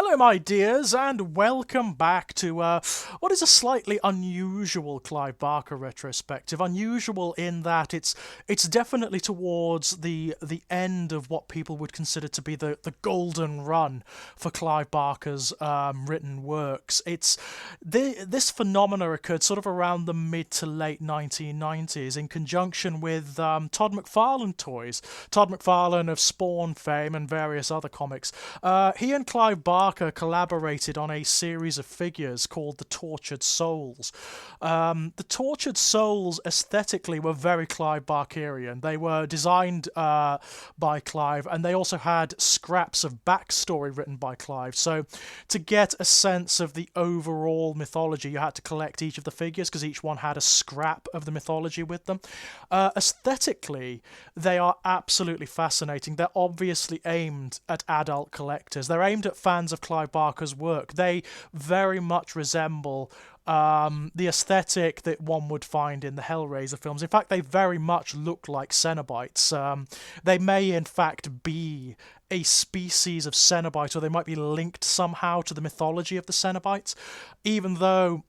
Hello, my dears, and welcome back to what is a slightly unusual Clive Barker retrospective. Unusual in that it's definitely towards the end of what people would consider to be the golden run for Clive Barker's written works. This phenomena occurred sort of around the mid to late 1990s in conjunction with Todd McFarlane toys. Todd McFarlane of Spawn fame and various other comics. He and Clive Barker collaborated on a series of figures called the Tortured Souls. The Tortured Souls aesthetically were very Clive Barkerian. They were designed by Clive, and they also had scraps of backstory written by Clive. So to get a sense of the overall mythology, you had to collect each of the figures because each one had a scrap of the mythology with them. Aesthetically, they are absolutely fascinating. They're obviously aimed at adult collectors. They're aimed at fans of Clive Barker's work. They very much resemble the aesthetic that one would find in the Hellraiser films. In fact, they very much look like Cenobites. They may, in fact, be a species of Cenobite, or they might be linked somehow to the mythology of the Cenobites, even though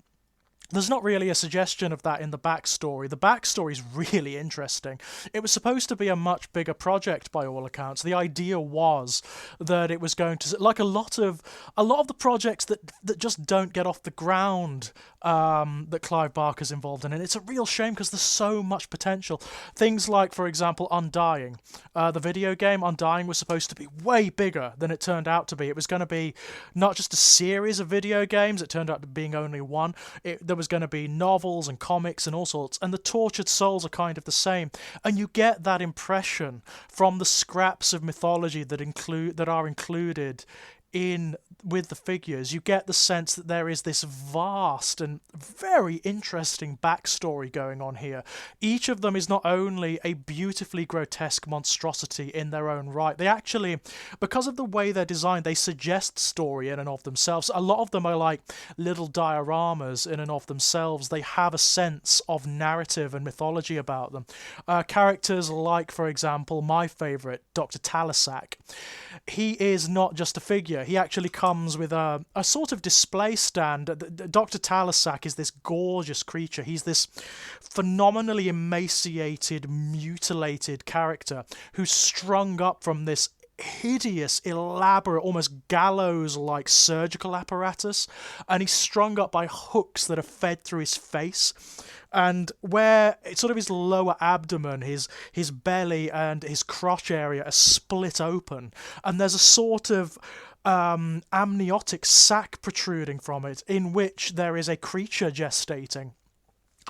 there's not really a suggestion of that in the backstory. The backstory is really interesting. It was supposed to be a much bigger project by all accounts. The idea was that it was going to, like a lot of the projects that just don't get off the ground, that Clive Barker's involved in, and it's a real shame because there's so much potential. Things like, for example, Undying. The video game Undying was supposed to be way bigger than it turned out to be. It was going to be not just a series of video games. It turned out to being only one. There was going to be novels and comics and all sorts, and the Tortured Souls are kind of the same. And you get that impression from the scraps of mythology that are included in with the figures. You get the sense that there is this vast and very interesting backstory going on here. Each of them is not only a beautifully grotesque monstrosity in their own right, they actually, because of the way they're designed, they suggest story in and of themselves. A lot of them are like little dioramas in and of themselves. They have a sense of narrative and mythology about them. Characters like, for example, my favourite, Dr. Talisac. He is not just a figure. He actually comes with a sort of display stand. Dr. Talisac is this gorgeous creature. He's this phenomenally emaciated, mutilated character who's strung up from this hideous, elaborate, almost gallows-like surgical apparatus, and he's strung up by hooks that are fed through his face. And where it's sort of his lower abdomen, his belly and his crotch area are split open, and there's a sort of amniotic sac protruding from it, in which there is a creature gestating.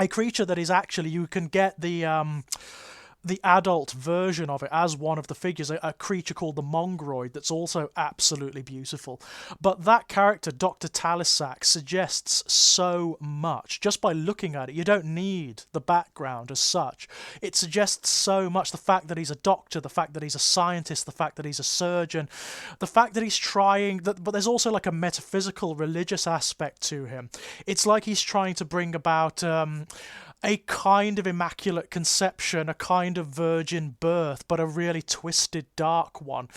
A creature that is actually, you can get the adult version of it as one of the figures, a creature called the Mongroid that's also absolutely beautiful. But that character, Dr. Talisac, suggests so much just by looking at it. You don't need the background as such. It suggests so much. The fact that he's a doctor, the fact that he's a scientist, the fact that he's a surgeon, the fact that he's trying, but there's also like a metaphysical, religious aspect to him. It's like he's trying to bring about a kind of immaculate conception, a kind of virgin birth, but a really twisted, dark one.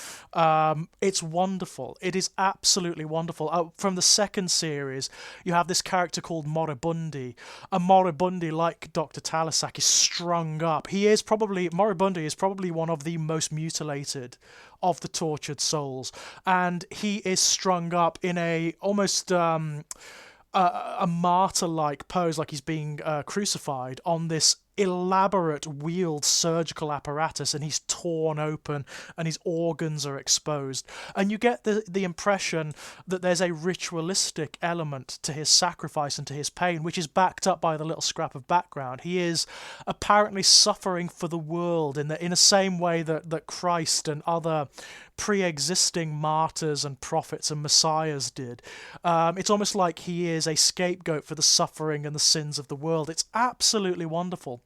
It's wonderful. It is absolutely wonderful. From the second series, you have this character called Moribundi. And Moribundi, like Dr. Talisac, is strung up. Moribundi is probably one of the most mutilated of the Tortured Souls. And he is strung up in a almost a martyr-like pose, like he's being crucified on this elaborate wheeled surgical apparatus, and he's torn open and his organs are exposed, and you get the impression that there's a ritualistic element to his sacrifice and to his pain, which is backed up by the little scrap of background. He is apparently suffering for the world in the same way that Christ and other pre-existing martyrs and prophets and messiahs did. It's almost like he is a scapegoat for the suffering and the sins of the world. It's absolutely wonderful.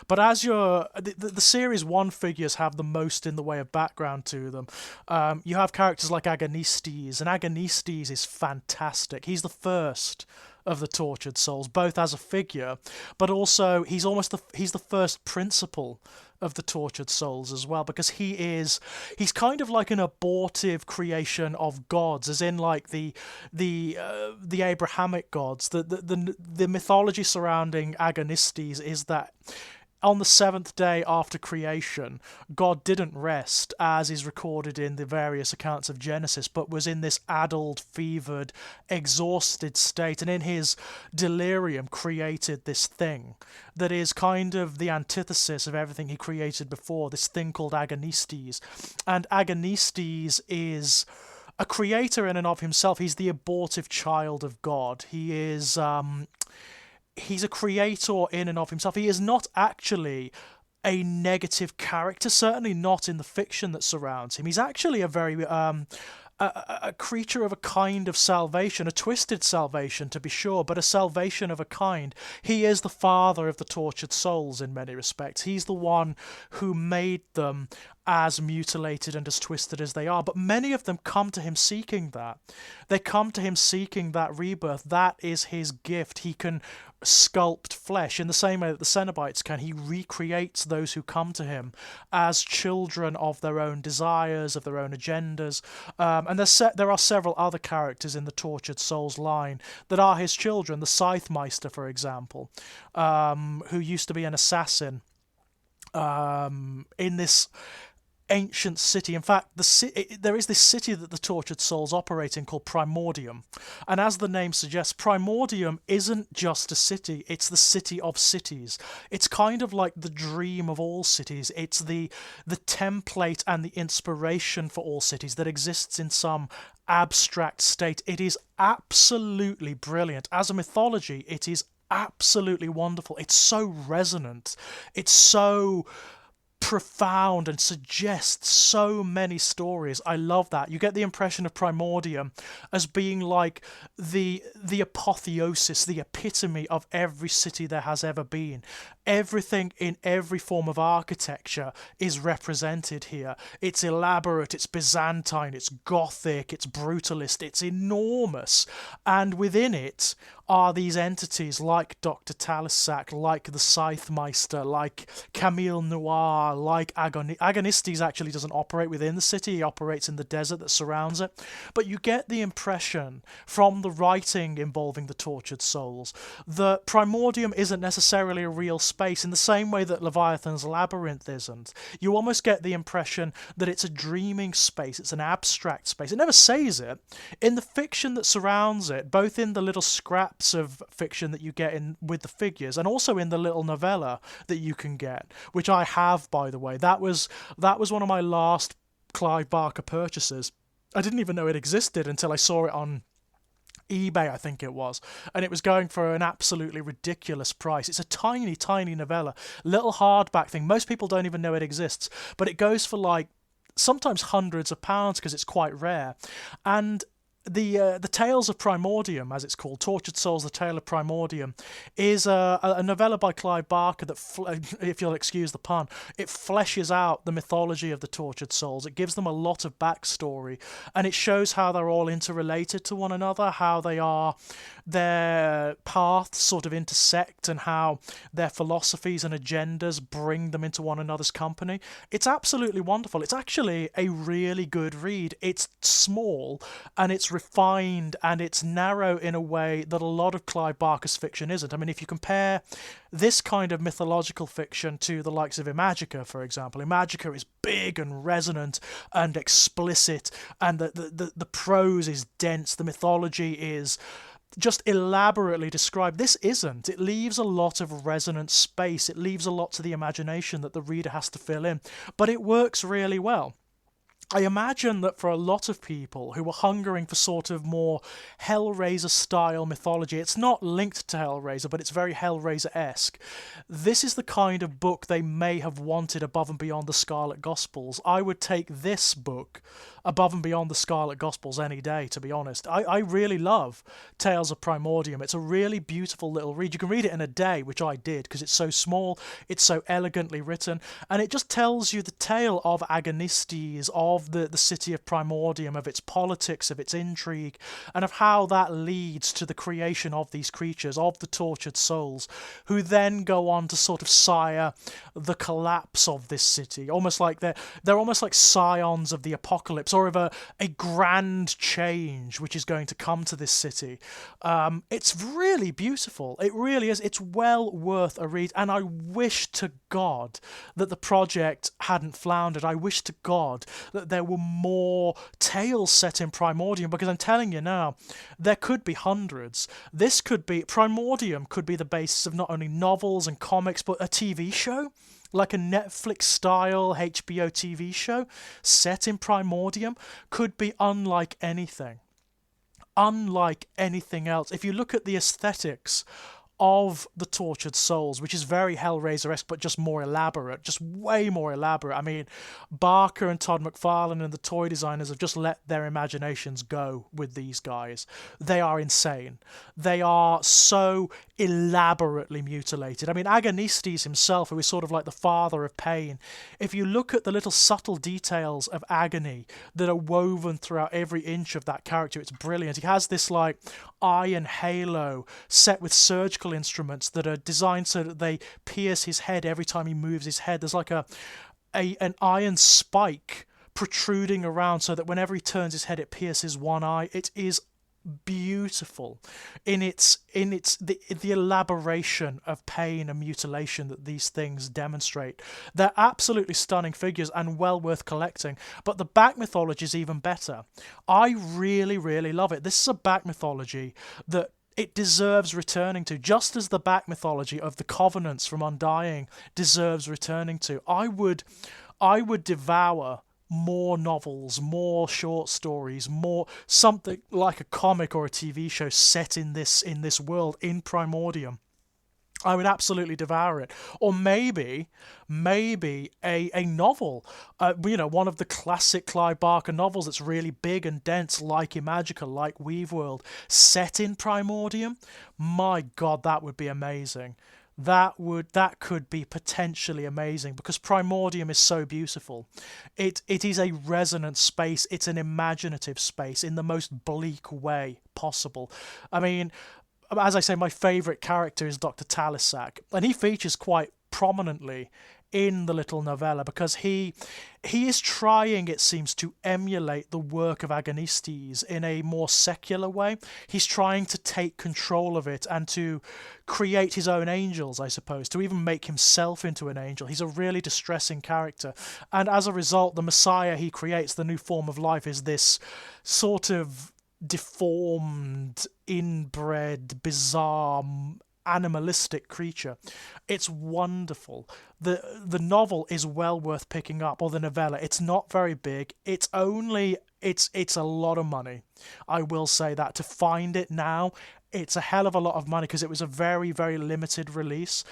But as the series one figures have the most in the way of background to them. You have characters like Agonistes, and Agonistes is fantastic. He's the first of the Tortured Souls, both as a figure, but also he's the first principal of the tortured souls as well, because he's kind of like an abortive creation of gods, as in like the Abrahamic gods. The mythology surrounding Agonistes is that on the seventh day after creation, God didn't rest, as is recorded in the various accounts of Genesis, but was in this addled, fevered, exhausted state, and in his delirium created this thing that is kind of the antithesis of everything he created before, this thing called Agonistes. And Agonistes is a creator in and of himself. He's the abortive child of God. He's a creator in and of himself. He is not actually a negative character, certainly not in the fiction that surrounds him. He's actually a very a creature of a kind of salvation, a twisted salvation to be sure, but a salvation of a kind. He is the father of the tortured souls in many respects. He's the one who made them as mutilated and as twisted as they are, but many of them come to him seeking that. They come to him seeking that rebirth. That is his gift. He can sculpt flesh in the same way that the Cenobites can. He recreates those who come to him as children of their own desires, of their own agendas. And there are several other characters in the Tortured Souls line that are his children. The Scythemeister, for example, who used to be an assassin in this ancient city. In fact, there is this city that the tortured souls operate in called Primordium, and as the name suggests, Primordium isn't just a city, it's the city of cities. It's kind of like the dream of all cities. It's the template and the inspiration for all cities that exists in some abstract state. It is absolutely brilliant. As a mythology, it is absolutely wonderful. It's so resonant. It's so profound and suggests so many stories. I love that. You get the impression of Primordium as being like the apotheosis, the epitome of every city there has ever been. Everything in every form of architecture is represented here. It's elaborate, it's Byzantine, it's Gothic, it's brutalist, it's enormous. And within it are these entities like Dr. Talissac, like the Scythemeister, like Camille Noir, like Agonistes actually doesn't operate within the city, he operates in the desert that surrounds it. But you get the impression from the writing involving the tortured souls that Primordium isn't necessarily a real space in the same way that Leviathan's Labyrinth isn't. You almost get the impression that it's a dreaming space, it's an abstract space. It never says it. In the fiction that surrounds it, both in the little scraps of fiction that you get in with the figures, and also in the little novella that you can get, which I have, by the way. That was one of my last Clive Barker purchases. I didn't even know it existed until I saw it on eBay, I think it was, and it was going for an absolutely ridiculous price. It's a tiny, tiny novella, little hardback thing. Most people don't even know it exists, but it goes for like sometimes hundreds of pounds because it's quite rare. And the Tales of Primordium, as it's called, Tortured Souls, The Tale of Primordium, is a novella by Clive Barker that, if you'll excuse the pun, it fleshes out the mythology of the Tortured Souls. It gives them a lot of backstory, and it shows how they're all interrelated to one another, how their paths sort of intersect, and how their philosophies and agendas bring them into one another's company. It's absolutely wonderful. It's actually a really good read. It's small, and it's refined, and it's narrow in a way that a lot of Clive Barker's fiction isn't. I mean, if you compare this kind of mythological fiction to the likes of Imagica, for example, Imagica is big and resonant and explicit, and the prose is dense, the mythology is just elaborately described. This isn't. It leaves a lot of resonant space. It leaves a lot to the imagination that the reader has to fill in, but it works really well. I imagine that for a lot of people who are hungering for sort of more Hellraiser-style mythology, it's not linked to Hellraiser, but it's very Hellraiser-esque. This is the kind of book they may have wanted above and beyond the Scarlet Gospels. I would take this book above and beyond the Scarlet Gospels any day, to be honest. I really love Tales of Primordium. It's a really beautiful little read. You can read it in a day, which I did, because it's so small, it's so elegantly written, and it just tells you the tale of Agonistes, of of the city of Primordium, of its politics, of its intrigue, and of how that leads to the creation of these creatures, of the tortured souls, who then go on to sort of sire the collapse of this city, almost like they're almost like scions of the apocalypse, or of a grand change which is going to come to this city. It's really beautiful. It really is. It's well worth a read, and I wish to God that the project hadn't floundered. I wish to God that there were more tales set in Primordium, because I'm telling you now, there could be hundreds. Primordium could be the basis of not only novels and comics, but a TV show, like a Netflix-style HBO TV show set in Primordium, could be unlike anything else. If you look at the aesthetics of the tortured souls, which is very Hellraiser-esque, but just more elaborate, just way more elaborate. I mean, Barker and Todd McFarlane and the toy designers have just let their imaginations go with these guys. They are insane. They are so elaborately mutilated. I mean, Agonistes himself, who is sort of like the father of pain, if you look at the little subtle details of agony that are woven throughout every inch of that character, it's brilliant. He has this like iron halo set with surgical instruments that are designed so that they pierce his head every time he moves his head. There's like an iron spike protruding around so that whenever he turns his head it pierces one eye. It is beautiful in the elaboration of pain and mutilation that these things demonstrate. They're absolutely stunning figures and well worth collecting, but the back mythology is even better. I really, really love it. This is a back mythology that it deserves returning to, just as the back mythology of the Covenants from Undying deserves returning to. I would devour more novels, more short stories, more something like a comic or a TV show set in this world, in Primordium. I would absolutely devour it. Or maybe a novel, one of the classic Clive Barker novels that's really big and dense, like Imagica, like Weaveworld, set in Primordium. My God, that would be amazing. That could be potentially amazing, because Primordium is so beautiful. It is a resonant space. It's an imaginative space in the most bleak way possible. I mean, as I say, my favourite character is Dr. Talisac, and he features quite prominently in the little novella because he is trying, it seems, to emulate the work of Agonistes in a more secular way. He's trying to take control of it and to create his own angels, I suppose, to even make himself into an angel. He's a really distressing character, and as a result, the Messiah he creates, the new form of life, is this sort of deformed, inbred, bizarre, animalistic creature. It's wonderful. The novel is well worth picking up, or the novella. It's not very big. It's a lot of money. I will say that. To find it now, it's a hell of a lot of money because it was a very, very limited release,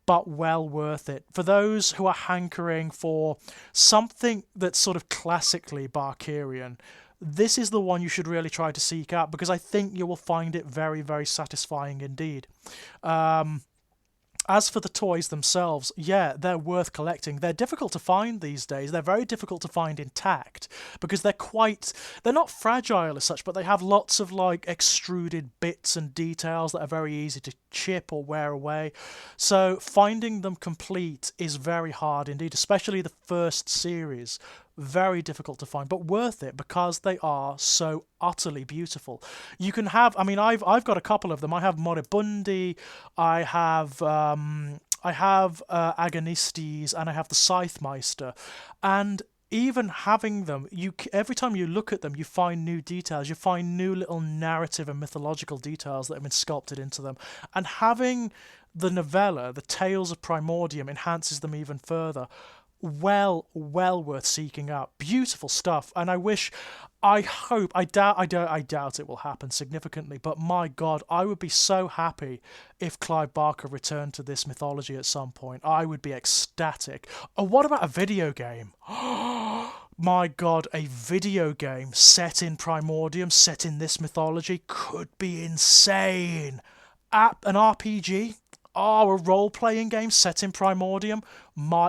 but well worth it. For those who are hankering for something that's sort of classically Barkerian, this is the one you should really try to seek out, because I think you will find it very, very satisfying indeed. As for the toys themselves, yeah, they're worth collecting. They're difficult to find these days. They're very difficult to find intact because they're not fragile as such, but they have lots of like extruded bits and details that are very easy to chip or wear away. So finding them complete is very hard indeed, especially the first series. Very difficult to find, but worth it because they are so utterly beautiful. You can have, I mean, I've got a couple of them. I have Moribundi, I have Agonistes, and I have the Scythemeister, and even having them, every time you look at them, you find new details. You find new little narrative and mythological details that have been sculpted into them, and having the novella, the Tales of Primordium, enhances them even further. Well worth seeking out. Beautiful stuff, and I doubt it will happen significantly, but my God, I would be so happy if Clive Barker returned to this mythology at some point. I would be ecstatic. Oh, what about a video game? My God, a video game set in Primordium, set in this mythology, could be insane. An RPG? Oh, a role-playing game set in Primordium?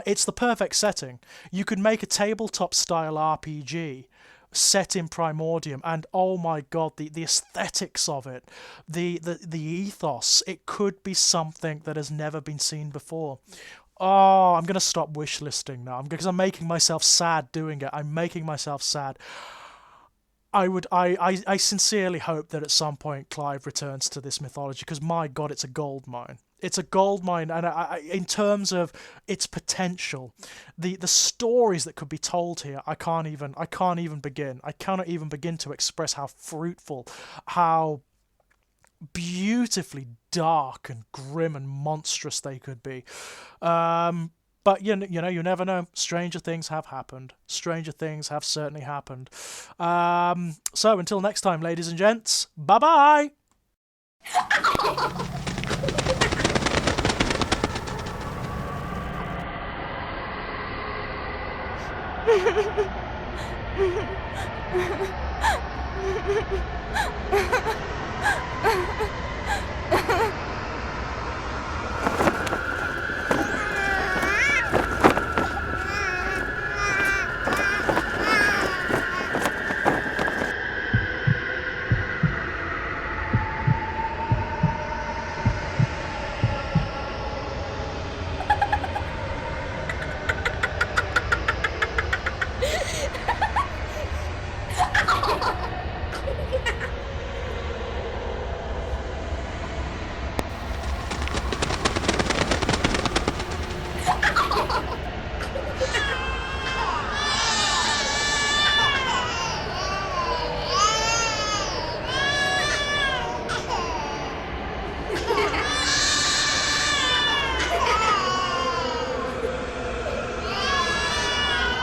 It's the perfect setting. You could make a tabletop-style RPG set in Primordium, and oh my god, the aesthetics of it, the ethos, it could be something that has never been seen before. Oh, I'm gonna stop wish listing now because I'm making myself sad doing it. I'm making myself sad. I sincerely hope that at some point Clive returns to this mythology because my God, it's a gold mine. It's a gold mine, and in terms of its potential, the stories that could be told here, I can't even begin. I cannot even begin to express how fruitful, how beautifully dark and grim and monstrous they could be. But you know, you never know. Stranger things have happened. Stranger things have certainly happened. So until next time, ladies and gents, bye bye.